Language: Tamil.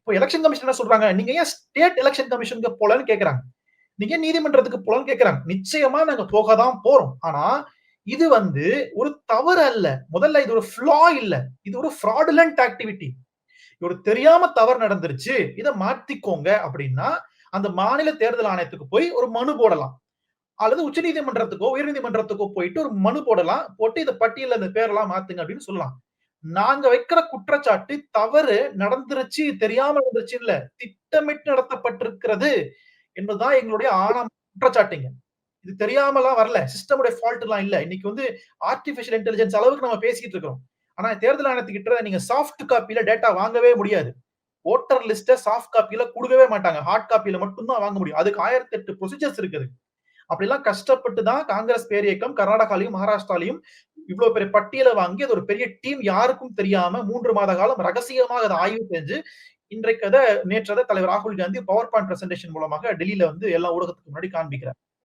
இப்போ எலக்ஷன் கமிஷன் என்ன சொல்றாங்க? நீங்க ஏன் ஸ்டேட் எலக்ஷன் கமிஷனுக்கு போலன்னு கேட்கறாங்க. நீங்க ஏன் நீதிமன்றத்துக்கு போலன்னு கேட்கறாங்க. நிச்சயமா நாங்க போக தான் போறோம். ஆனா, இது வந்து ஒரு தவறு அல்ல. முதல்ல இது ஒரு ஃப்ளா இல்ல. இது ஒரு ஃப்ராடுலன்ட் ஆக்டிவிட்டி. ஒரு தெரியாம தவறு நடந்துருச்சு. இத மாத்திக்கோங்க அப்படின்னா, அந்த மாநில தேர்தல் ஆணையத்துக்கு போய் ஒரு மனு போடலாம். அல்லது உச்சநீதிமன்றத்துக்கோ, உயர்நீதிமன்றத்துக்கோ போயிட்டு ஒரு மனு போடலாம். போட்டு இந்த பட்டியல்ல இந்த பேரெல்லாம் மாத்துங்க அப்படின்னு சொல்லலாம். நாங்க வைக்கிற குற்றச்சாட்டு தவறு நடந்துருச்சு, தெரியாம நடந்துருச்சு இல்ல. திட்டமிட்டு நடத்தப்பட்டிருக்கிறது என்பதுதான் எங்களுடைய ஆழமான குற்றச்சாட்டுங்க. இது தெரியாமலாம் வரல. சிஸ்டமுடைய ஃபால்ட்லாம் இல்ல. இன்னைக்கு வந்து ஆர்டிபிஷியல் இன்டெலிஜென்ஸ் அளவுக்கு நம்ம பேசிட்டு இருக்கிறோம். ஆனா தேர்தல் ஆணையத்துக்கிட்ட நீங்க சாஃப்ட் காப்பில டேட்டா வாங்கவே முடியாது. வோட்டர் லிஸ்ட்ட சாஃப்ட் காப்பில குடுக்கவே மாட்டாங்க. ஹார்ட் காப்பில மட்டும் தான் வாங்க முடியும். அதுக்கு 1008 ப்ரொசீஜர்ஸ் இருக்குது. அப்படிலாம் கஷ்டப்பட்டு தான் காங்கிரஸ் பேரியக்கம் கர்நாடகாலயும், மகாராஷ்டிராலயும் இவ்ளோ பெரிய பட்டியல வாங்கி அது ஒரு பெரிய டீம் யாருக்கும் தெரியாம 3 மாத காலம் ரகசியமாக அத ஆய்வு செஞ்சு, இன்றைக்கு நேற்று தலைவர் ராகுல் காந்தி பவர் பாயிண்ட் பிரசன்டேஷன் மூலமாக டெல்லில வந்து எல்லா ஊடகத்துக்கு முன்னாடி காண்பிக்கிறார்.